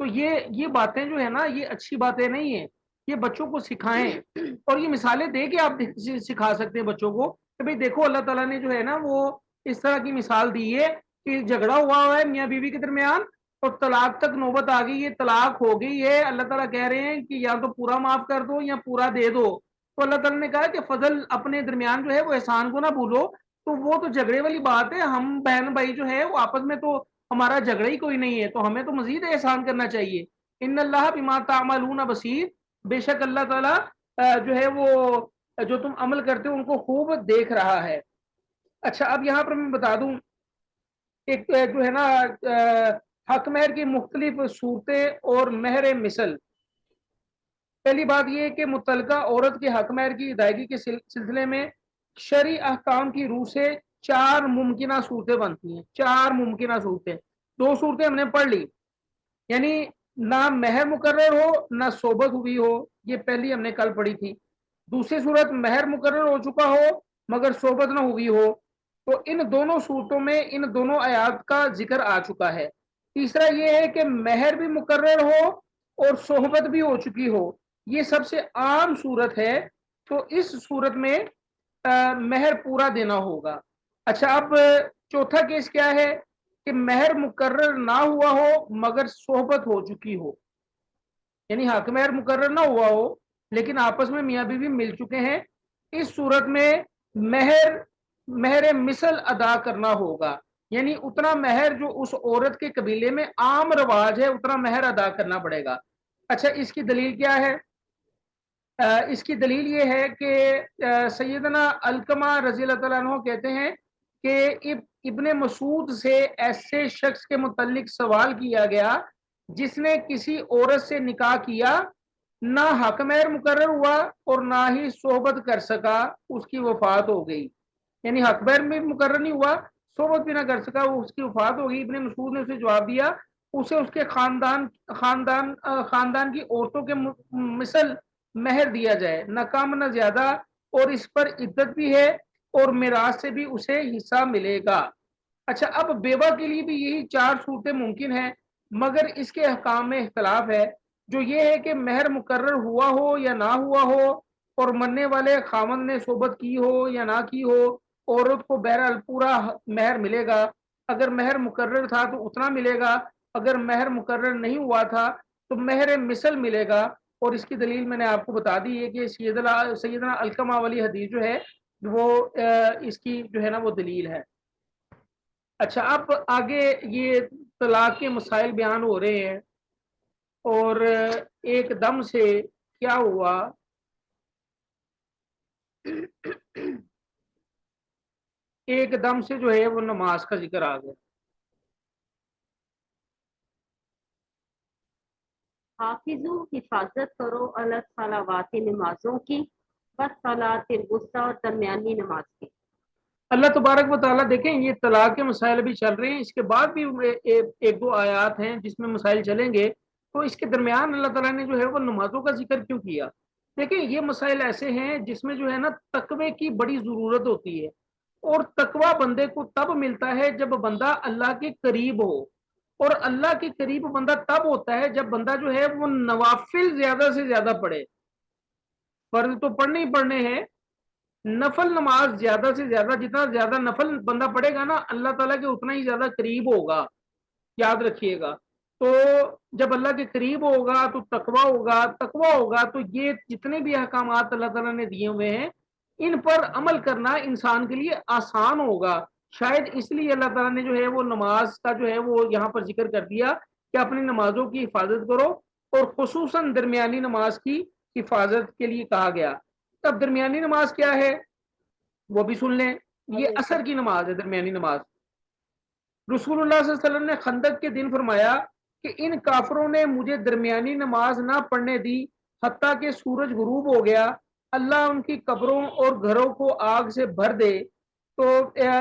تو یہ باتیں جو ہے نا یہ اچھی باتیں نہیں ہیں، یہ بچوں کو سکھائیں، اور یہ مثالیں دے کے آپ سکھا سکتے ہیں بچوں کو کہ بھئی دیکھو اللہ تعالیٰ نے جو ہے نا وہ اس طرح کی مثال دی ہے کہ جھگڑا ہوا ہے میاں بیوی کے درمیان اور طلاق تک نوبت آ گئی، یہ طلاق ہو گئی ہے، اللہ تعالیٰ کہہ رہے ہیں کہ یا تو پورا معاف کر دو یا پورا دے دو، تو اللہ تعالیٰ نے کہا کہ فضل اپنے درمیان جو ہے وہ احسان کو نہ بھولو، تو وہ تو جھگڑے والی بات ہے، ہم بہن بھائی جو ہے وہ آپس میں تو ہمارا جھگڑا ہی کوئی نہیں ہے، تو ہمیں تو مزید احسان کرنا چاہیے، ان اللہ بما تعملون بصیر، بے شک اللہ تعالیٰ جو ہے وہ جو تم عمل کرتے ہو ان کو خوب دیکھ رہا ہے۔ اچھا اب یہاں پر میں بتا دوں ایک جو ہے نا حق مہر کی مختلف صورتیں اور مہر مثل۔ پہلی بات یہ ہے کہ متعلقہ عورت کے حق مہر کی ادائیگی کے سلسلے میں شرعی احکام کی روح سے 4 ممکنہ صورتیں بنتی ہیں، 4 ممکنہ صورتیں، 2 صورتیں ہم نے پڑھ لی، یعنی نہ مہر مقرر ہو نہ صحبت ہوئی ہو، یہ پہلی ہم نے کل پڑھی تھی۔ دوسری صورت مہر مقرر ہو چکا ہو مگر صحبت نہ ہوئی ہو، تو ان دونوں صورتوں میں ان دونوں آیات کا ذکر آ چکا ہے۔ تیسرا یہ ہے کہ مہر بھی مقرر ہو اور صحبت بھی ہو چکی ہو، یہ سب سے عام صورت ہے، تو اس صورت میں مہر پورا دینا ہوگا۔ اچھا اب چوتھا کیس کیا ہے کہ مہر مقرر نہ ہوا ہو مگر صحبت ہو چکی ہو، یعنی حق مہر مقرر نہ ہوا ہو لیکن آپس میں میاں بیوی مل چکے ہیں، اس صورت میں مہر مثل ادا کرنا ہوگا، یعنی اتنا مہر جو اس عورت کے قبیلے میں عام رواج ہے اتنا مہر ادا کرنا پڑے گا۔ اچھا اس کی دلیل کیا ہے؟ اس کی دلیل یہ ہے کہ سیدنا علقمہ رضی اللہ تعالیٰ عنہ کہتے ہیں کہ ابن مسعود سے ایسے شخص کے متعلق سوال کیا گیا جس نے کسی عورت سے نکاح کیا، نہ حق مہر مقرر ہوا اور نہ ہی صحبت کر سکا، اس کی وفات ہو گئی، یعنی حق مہر بھی مقرر نہیں ہوا، صحبت بھی نہ کر سکا، وہ اس کی وفات ہو گئی۔ ابن مسعود نے اسے جواب دیا اسے اس کے خاندان کی عورتوں کے مثل مہر دیا جائے، نہ کم نہ زیادہ، اور اس پر عدت بھی ہے اور میراث سے بھی اسے حصہ ملے گا۔ اچھا اب بیوہ کے لیے بھی یہی 4 صورتیں ممکن ہیں مگر اس کے احکام میں اختلاف ہے، جو یہ ہے کہ مہر مقرر ہوا ہو یا نہ ہوا ہو اور مرنے والے خاوند نے صحبت کی ہو یا نہ کی ہو، عورت کو بہرحال پورا مہر ملے گا، اگر مہر مقرر تھا تو اتنا ملے گا، اگر مہر مقرر نہیں ہوا تھا تو مہر مثل ملے گا، اور اس کی دلیل میں نے آپ کو بتا دی ہے کہ سیدنا علقمہ والی حدیث جو ہے وہ اس کی جو ہے نا وہ دلیل ہے۔ اچھا اب آگے یہ طلاق کے مسائل بیان ہو رہے ہیں، اور ایک دم سے کیا ہوا ایک دم سے جو ہے وہ نماز کا ذکر آ گیا۔ حافظو حفاظت کرو اللہ صلوات نمازوں کی، بس صلاۃ الوسطی اور درمیانی نماز کی۔ اللہ تبارک و تعالیٰ دیکھیں یہ طلاق کے مسائل بھی چل رہے ہیں، اس کے بعد بھی ایک دو آیات ہیں جس میں مسائل چلیں گے، تو اس کے درمیان اللہ تعالیٰ نے جو ہے وہ نمازوں کا ذکر کیوں کیا؟ دیکھیں یہ مسائل ایسے ہیں جس میں جو ہے نا تقوی کی بڑی ضرورت ہوتی ہے، اور تقوی بندے کو تب ملتا ہے جب بندہ اللہ کے قریب ہو، اور اللہ کے قریب بندہ تب ہوتا ہے جب بندہ جو ہے وہ نوافل زیادہ سے زیادہ پڑھے، فرض تو پڑھنے ہی پڑھنے ہیں، نفل نماز زیادہ سے زیادہ، جتنا زیادہ نفل بندہ پڑھے گا نا اللہ تعالیٰ کے اتنا ہی زیادہ قریب ہوگا، یاد رکھیے گا۔ تو جب اللہ کے قریب ہوگا تو تقوی ہوگا تو یہ جتنے بھی احکامات اللہ تعالیٰ نے دیے ہوئے ہیں ان پر عمل کرنا انسان کے لیے آسان ہوگا، شاید اس لیے اللہ تعالیٰ نے جو ہے وہ نماز کا جو ہے وہ یہاں پر ذکر کر دیا کہ اپنی نمازوں کی حفاظت کرو، اور خصوصاً درمیانی نماز کی حفاظت کے لیے کہا گیا۔ تب درمیانی نماز کیا ہے وہ بھی سن لیں، یہ عصر کی نماز ہے درمیانی نماز۔ رسول اللہ صلی اللہ علیہ وسلم نے خندق کے دن فرمایا کہ ان کافروں نے مجھے درمیانی نماز نہ پڑھنے دی حتیٰ کہ سورج غروب ہو گیا، اللہ ان کی قبروں اور گھروں کو آگ سے بھر دے۔ تو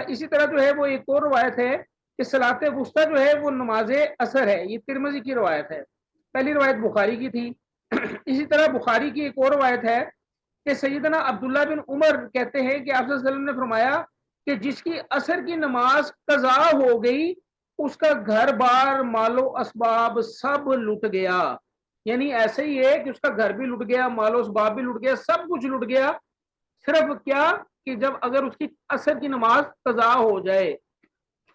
اسی طرح جو ہے وہ ایک اور روایت ہے کہ صلاۃ وسطیٰ جو ہے وہ نماز عصر ہے، یہ ترمذی کی روایت ہے، پہلی روایت بخاری کی تھی۔ اسی طرح بخاری کی ایک اور روایت ہے کہ سیدنا عبداللہ بن عمر کہتے ہیں کہ آپ صلی اللہ علیہ وسلم نے فرمایا کہ جس کی عصر کی نماز قضا ہو گئی اس کا گھر بار مال و اسباب سب لٹ گیا. یعنی ایسے ہی ہے کہ اس کا گھر بھی لٹ گیا, مال و اسباب بھی لٹ گیا, سب کچھ لٹ گیا. صرف کیا کہ جب اگر اس کی عصر کی نماز قضا ہو جائے,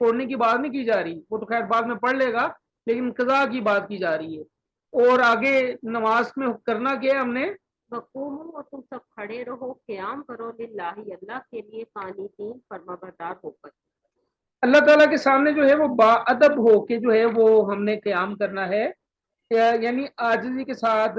چھوڑنے کی بات نہیں کی جا رہی, وہ تو خیر بعد میں پڑھ لے گا, لیکن قضا کی بات کی جا رہی ہے. اور آگے نماز میں کرنا کیا ہے ہم نے, وقوموا اور تم سب کھڑے رہو, قیام کرو, للہ اللہ کے لیے, قانتین فرما بردار ہو کر. اللہ تعالیٰ کے سامنے جو ہے وہ با ادب ہو کے جو ہے وہ ہم نے قیام کرنا ہے. یعنی عاجزی کے ساتھ,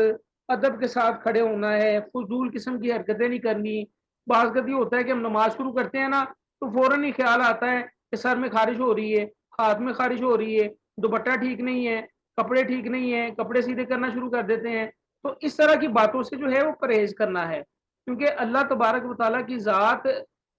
ادب کے ساتھ کھڑے ہونا ہے, فضول قسم کی حرکتیں نہیں کرنی. بعض گدی ہوتا ہے کہ ہم نماز شروع کرتے ہیں نا تو فوراً ہی خیال آتا ہے کہ سر میں خارش ہو رہی ہے, ہاتھ میں خارش ہو رہی ہے, دوپٹہ ٹھیک نہیں ہے, کپڑے ٹھیک نہیں ہیں, کپڑے سیدھے کرنا شروع کر دیتے ہیں. تو اس طرح کی باتوں سے جو ہے وہ پرہیز کرنا ہے, کیونکہ اللہ تبارک و تعالیٰ کی ذات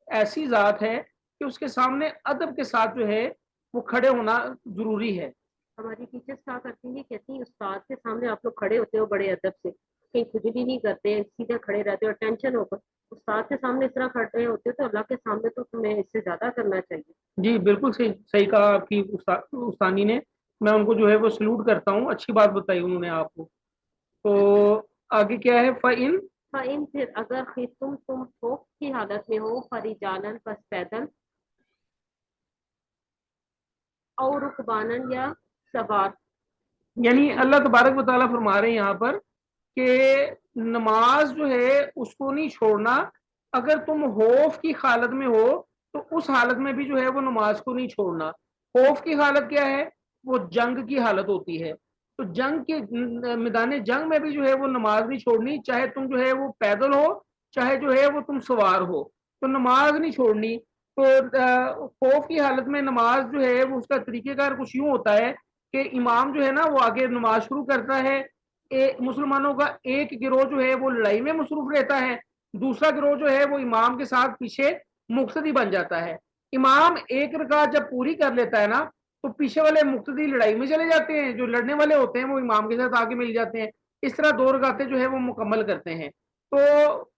ایسی ذات ہے کہ اس کے سامنے ادب کے ساتھ جو ہے وہ کھڑے ہونا ضروری ہے. ہماری ٹیچرس کیا کرتی ہیں, کہتی ہیں استاد کے سامنے آپ لوگ کھڑے ہوتے ہو بڑے ادب سے, کہیں کھجلی نہیں کرتے, سیدھے کھڑے رہتے ہو, ٹینشن ہو کر استاد کے سامنے اس طرح کھڑے ہوتے تو اللہ کے سامنے تو تمہیں اس سے زیادہ کرنا چاہیے. جی بالکل صحیح کہا آپ کی استانی نے, میں ان کو جو ہے وہ سلوٹ کرتا ہوں, اچھی بات بتائی انہوں نے آپ کو. تو آگے کیا ہے, فَإِن فَإِن پھر اگر خفتم تم خوف کی حالت میں ہو, فَرِجَالًا پس پیدل, اور رکبانن یا سوار. یعنی اللہ تبارک و تعالیٰ فرما رہے ہیں یہاں پر کہ نماز جو ہے اس کو نہیں چھوڑنا. اگر تم خوف کی حالت میں ہو تو اس حالت میں بھی جو ہے وہ نماز کو نہیں چھوڑنا. خوف کی حالت کیا ہے, وہ جنگ کی حالت ہوتی ہے. تو جنگ کے میدان جنگ میں بھی جو ہے وہ نماز نہیں چھوڑنی, چاہے تم جو ہے وہ پیدل ہو, چاہے جو ہے وہ تم سوار ہو, تو نماز نہیں چھوڑنی. تو خوف کی حالت میں نماز جو ہے وہ اس کا طریقہ کار کچھ یوں ہوتا ہے کہ امام جو ہے نا وہ آگے نماز شروع کرتا ہے, مسلمانوں کا ایک گروہ جو ہے وہ لڑائی میں مصروف رہتا ہے, دوسرا گروہ جو ہے وہ امام کے ساتھ پیچھے مقتدی بن جاتا ہے. امام ایک رکعت جب پوری کر لیتا ہے نا تو پیچھے والے مقتدی لڑائی میں چلے جاتے ہیں, جو لڑنے والے ہوتے ہیں وہ امام کے ساتھ آگے مل جاتے ہیں. اس طرح 2 رکعتیں جو ہے وہ مکمل کرتے ہیں. تو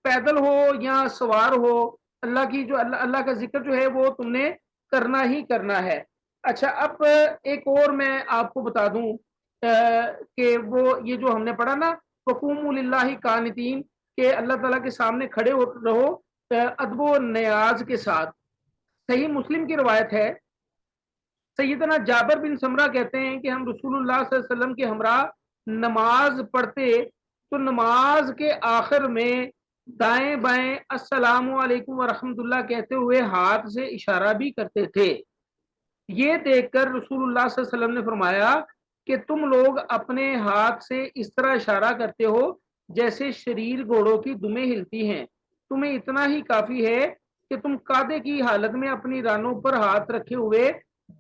پیدل ہو یا سوار ہو, اللہ کی جو اللہ کا ذکر جو ہے وہ تم نے کرنا ہی کرنا ہے. اچھا, اب ایک اور میں آپ کو بتا دوں کہ وہ یہ جو ہم نے پڑھا نا وقوموا للہ قانتین, کہ اللہ تعالیٰ کے سامنے کھڑے رہو ادب و نیاز کے ساتھ. صحیح مسلم کی روایت ہے, سیدنا جابر بن سمرہ کہتے ہیں کہ ہم رسول اللہ صلی اللہ علیہ وسلم کے ہمراہ نماز پڑھتے تو نماز کے آخر میں دائیں بائیں السلام علیکم ورحمۃ اللہ کہتے ہوئے ہاتھ سے اشارہ بھی کرتے تھے. یہ دیکھ کر رسول اللہ صلی اللہ علیہ وسلم نے فرمایا کہ تم لوگ اپنے ہاتھ سے اس طرح اشارہ کرتے ہو جیسے شریر گھوڑوں کی دمیں ہلتی ہیں, تمہیں اتنا ہی کافی ہے کہ تم قادے کی حالت میں اپنی رانوں پر ہاتھ رکھے ہوئے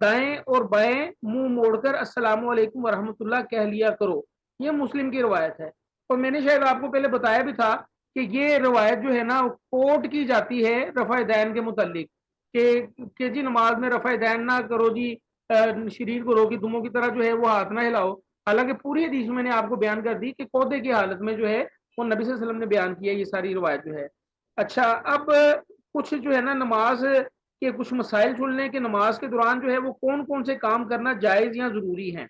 دائیں اور بائیں منہ موڑ کر السلام علیکم ورحمۃ اللہ کہہ لیا کرو. یہ مسلم کی روایت ہے, اور میں نے شاید آپ کو پہلے بتایا بھی تھا کہ یہ روایت جو ہے نا کوٹ کی جاتی ہے رفع دین کے متعلق, کہ جی نماز میں رفع دین نہ کرو جی, شریر کو رو کی دموں کی طرح جو ہے وہ ہاتھ نہ ہلاؤ. حالانکہ پوری حدیث میں نے آپ کو بیان کر دی کہ قودے کی حالت میں جو ہے وہ نبی صلی اللہ علیہ وسلم نے بیان کیا یہ ساری روایت جو ہے. اچھا, اب کچھ جو ہے نا نماز کے کچھ مسائل چھوڑ لیں کہ نماز کے دوران جو ہے وہ کون کون سے کام کرنا جائز یا ضروری ہیں.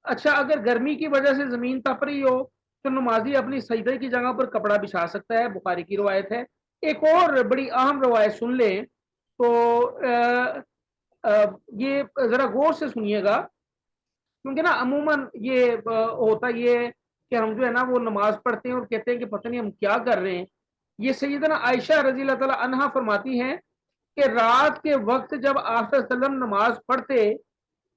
اچھا, اگر گرمی کی وجہ سے زمین تپ رہی ہو تو نمازی اپنی سجدے کی جگہ پر کپڑا بچھا سکتا ہے, بخاری کی روایت ہے. ایک اور بڑی اہم روایت سن لیں تو یہ ذرا غور سے سنیے گا, کیونکہ نا عموماً یہ ہوتا یہ کہ ہم جو ہے نا وہ نماز پڑھتے ہیں اور کہتے ہیں کہ پتہ نہیں ہم کیا کر رہے ہیں. یہ سیدنا عائشہ رضی اللہ تعالی عنہا فرماتی ہیں کہ رات کے وقت جب آپ صلی اللہ علیہ وسلم نماز پڑھتے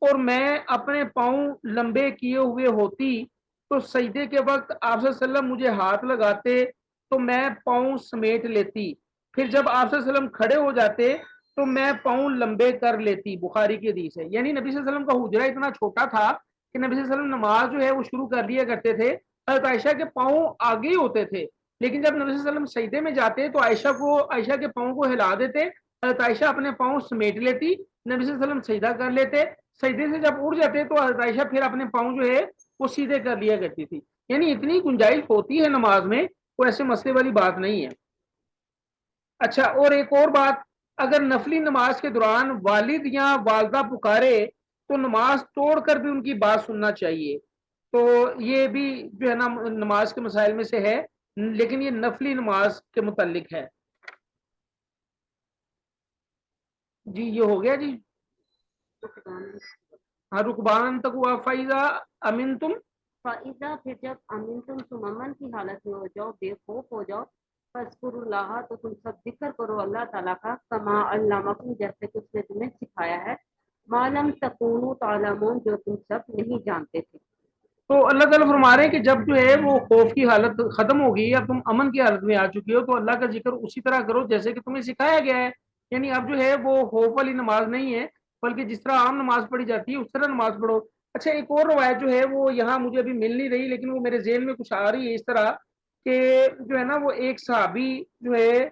اور میں اپنے پاؤں لمبے کیے ہوئے ہوتی تو سجدے کے وقت آپ صلی اللہ علیہ وسلم مجھے ہاتھ لگاتے تو میں پاؤں سمیٹ لیتی, پھر جب آپ صلی اللہ علیہ وسلم کھڑے ہو جاتے تو میں پاؤں لمبے کر لیتی. بخاری کی حدیث ہے. یعنی نبی صلی اللہ علیہ وسلم کا حجرہ اتنا چھوٹا تھا کہ نبی صلی اللہ علیہ وسلم نماز جو ہے وہ شروع کر لیا کرتے تھے. حضرت عائشہ کے پاؤں آگے ہی ہوتے تھے, لیکن جب نبی صلی اللہ علیہ وسلم سجدے میں جاتے تو عائشہ کے پاؤں کو ہلا دیتے, حضرت عائشہ اپنے پاؤں سمیٹ لیتی, نبی صلی اللہ علیہ وسلم سجدہ کر لیتے, سجدے سے جب اٹھ جاتے تو حضرت عائشہ پھر اپنے پاؤں جو ہے وہ سیدھے کر لیا کرتی تھی. یعنی اتنی گنجائش ہوتی ہے نماز میں, کوئی ایسے مسئلے والی بات نہیں ہے. اچھا, اور ایک اور بات, اگر نفلی نماز کے دوران والد یا والدہ پکارے تو نماز توڑ کر بھی ان کی بات سننا چاہیے. تو یہ بھی جو ہے نا نماز کے مسائل میں سے ہے، لیکن یہ نفلی نماز کے متعلق ہے. جی یہ ہو گیا جی. ہاں رکبان تک ہوا. فائزہ امین تم، فائزہ پھر جب امین تم امن کی حالت میں ہو جاؤ، بے خوف ہو جاؤ، فذکروا اللہ تو تم سب ذکر کرو اللہ تعالیٰ کا، کما علمکم جیسے کہ اس نے تمہیں سکھایا ہے، ما لم تکونوا تعلمون جو تم سب نہیں جانتے تھے. تو اللہ تعالیٰ فرما رہے ہیں کہ جب جو ہے وہ خوف کی حالت ختم ہوگی یا تم امن کی حالت میں آ چکی ہو تو اللہ کا ذکر اسی طرح کرو جیسے کہ تمہیں سکھایا گیا ہے. یعنی اب جو ہے وہ خوف والی نماز نہیں ہے، بلکہ جس طرح عام نماز پڑھی جاتی ہے اس طرح نماز پڑھو. اچھا ایک اور روایت جو ہے وہ یہاں مجھے ابھی مل نہیں رہی، لیکن وہ میرے ذہن میں کچھ آ رہی ہے اس طرح کہ جو ہے نا وہ ایک صحابی جو ہے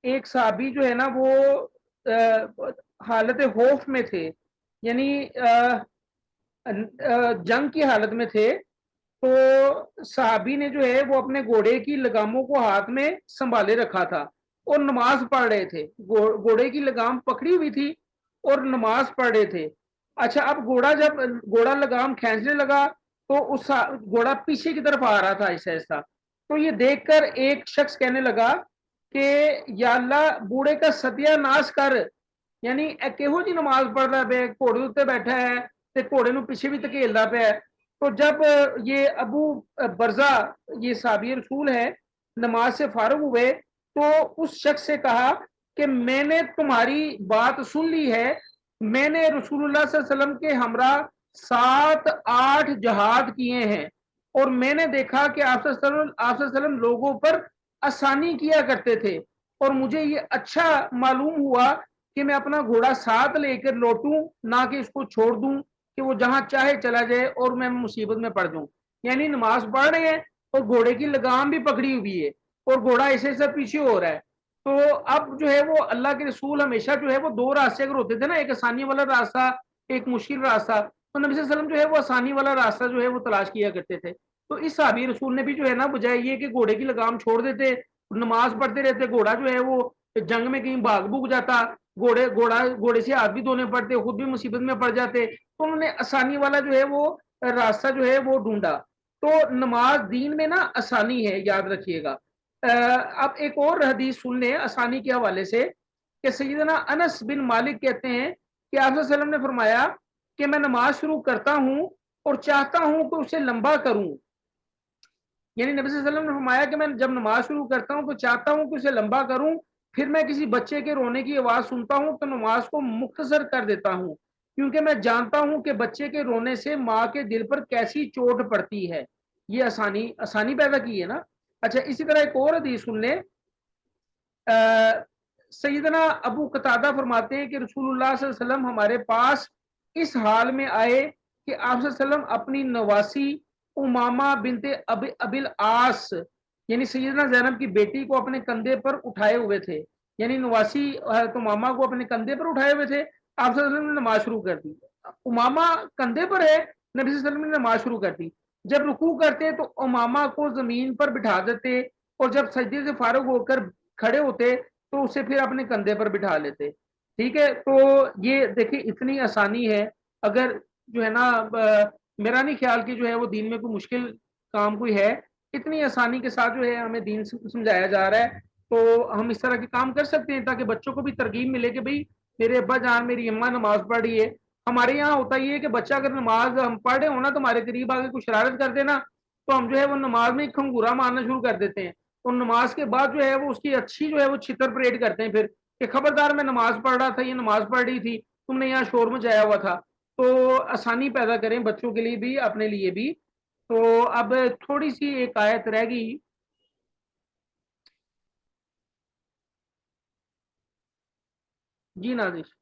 ایک صحابی جو ہے نا وہ حالت خوف میں تھے، یعنی جنگ کی حالت میں تھے. تو صحابی نے جو ہے وہ اپنے گھوڑے کی لگاموں کو ہاتھ میں سنبھالے رکھا تھا اور نماز پڑھ رہے تھے. گھوڑے کی لگام پکڑی ہوئی تھی اور نماز پڑھ رہے تھے. اچھا اب جب گھوڑا لگام کھینچنے لگا تو اس گھوڑا پیچھے کی طرف آ رہا تھا ایسا ایسا. تو یہ دیکھ کر ایک شخص کہنے لگا کہ یا اللہ بوڑھے کا ستیہ ناش کر، یعنی کہو جی نماز پڑھ رہا ہے، گھوڑے اتنے بیٹھا ہے تے گھوڑے نو پیچھے بھی دھکیلدا پیا ہے. تو جب یہ ابو برزہ یہ صحابی رسول ہے نماز سے فارغ ہوئے تو اس شخص سے کہا کہ میں نے تمہاری بات سن لی ہے، میں نے رسول اللہ صلی اللہ علیہ وسلم کے ہمراہ 7-8 جہاد کیے ہیں اور میں نے دیکھا کہ آپ صلی اللہ علیہ وسلم لوگوں پر آسانی کیا کرتے تھے، اور مجھے یہ اچھا معلوم ہوا کہ میں اپنا گھوڑا ساتھ لے کر لوٹوں، نہ کہ اس کو چھوڑ دوں کہ وہ جہاں چاہے چلا جائے اور میں مصیبت میں پڑ جاؤں. یعنی نماز پڑھ رہے ہیں اور گھوڑے کی لگام بھی پکڑی ہوئی ہے اور گھوڑا ایسے ایسے پیچھے ہو رہا ہے. تو اب جو ہے وہ اللہ کے رسول ہمیشہ جو ہے وہ دو راستے اگر ہوتے تھے نا، ایک آسانی والا راستہ ایک مشکل راستہ، تو نبی صلی اللہ علیہ وسلم جو ہے وہ آسانی والا راستہ جو ہے وہ تلاش کیا کرتے تھے. تو اس صحابی رسول نے بھی جو ہے نا بجائے یہ کہ گھوڑے کی لگام چھوڑ دیتے نماز پڑھتے رہتے، گھوڑا جو ہے وہ جنگ میں کہیں بھاگ بھوگ جاتا، گھوڑے سے ہاتھ بھی دھونے پڑتے، خود بھی مصیبت میں پڑ جاتے، تو انہوں نے آسانی والا جو ہے وہ راستہ جو ہے وہ ڈھونڈا. تو نماز دین میں نا آسانی ہے، یاد رکھیے گا. اب ایک اور حدیث سن لیں آسانی کے حوالے سے کہ سیدنا انس بن مالک کہتے ہیں کہ آپ صلی اللہ علیہ وسلم نے فرمایا کہ میں نماز شروع کرتا ہوں اور چاہتا ہوں کہ اسے لمبا کروں. یعنی نبی صلی اللہ علیہ وسلم نے فرمایا کہ میں جب نماز شروع کرتا ہوں تو چاہتا ہوں کہ اسے لمبا کروں، پھر میں کسی بچے کے رونے کی آواز سنتا ہوں تو نماز کو مختصر کر دیتا ہوں، کیونکہ میں جانتا ہوں کہ بچے کے رونے سے ماں کے دل پر کیسی چوٹ پڑتی ہے. یہ آسانی پیدا کی ہے نا. اچھا اسی طرح ایک اور حدیث سن لیں. سیدنا ابو قتادہ فرماتے ہیں کہ رسول اللہ صلی اللہ علیہ وسلم ہمارے پاس اس حال میں آئے کہ آپ صلی اللہ علیہ وسلم اپنی نواسی امامہ بنت ابل آس یعنی سیدنا زینب کی بیٹی کو اپنے کندھے پر اٹھائے ہوئے تھے. یعنی نواسی حضرت امامہ کو اپنے کندھے پر اٹھائے ہوئے تھے. آپ صلی اللہ علیہ وسلم نے نماز شروع کر دی. امامہ کندھے پر ہے، نبی صلی اللہ علیہ وسلم نے نماز شروع کر دی. جب رکوع کرتے تو امامہ کو زمین پر بٹھا دیتے اور جب سجدے سے فارغ ہو کر کھڑے ہوتے تو اسے پھر اپنے کندھے پر بٹھا لیتے. ٹھیک ہے، تو یہ دیکھیں اتنی آسانی ہے. اگر جو ہے نا میرا نہیں خیال کہ جو ہے وہ دین میں کوئی مشکل کام کوئی ہے، اتنی آسانی کے ساتھ جو ہے ہمیں دین سمجھایا جا رہا ہے. تو ہم اس طرح کے کام کر سکتے ہیں تاکہ بچوں کو بھی ترغیب ملے کہ بھئی میرے ابا جان میری اماں نماز پڑھ رہی ہے. ہمارے یہاں ہوتا یہ ہے کہ بچہ اگر نماز ہم پڑھ رہے ہونا تو ہمارے قریب آگے کچھ شرارت کر دینا تو ہم جو ہے وہ نماز میں کھنگورا مارنا شروع کر دیتے ہیں، اور نماز کے بعد جو ہے وہ اس کی اچھی جو ہے وہ چھتر پریڈ کرتے ہیں پھر کہ خبردار میں نماز پڑھ رہا تھا، یہ نماز پڑھ رہی تھی، تم نے یہاں شور مچایا ہوا تھا. تو آسانی پیدا کریں بچوں کے لیے بھی اپنے لیے بھی. تو اب تھوڑی سی ایک آیت رہ گئی. جی نازش.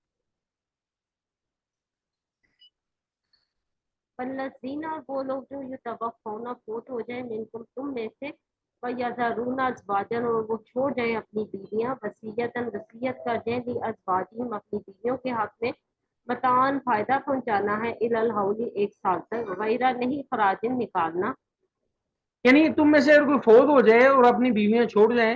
والذین اور وہ لوگ جو یتوفون فوت ہو جائیں منکم تم میں سے، ویذرون ازواجا اور وہ چھوڑ جائیں اپنی بیویاں، وصیتاً وصیت کر دیں لازواجہم اپنی بیویوں کے حق میں، متاعن فائدہ پہنچانا ہے، الی الحول 1 سال تک، غیرہ نہیں خراجن نکالنا. یعنی تم میں سے اگر کوئی فوت ہو جائے اور اپنی بیویاں چھوڑ جائیں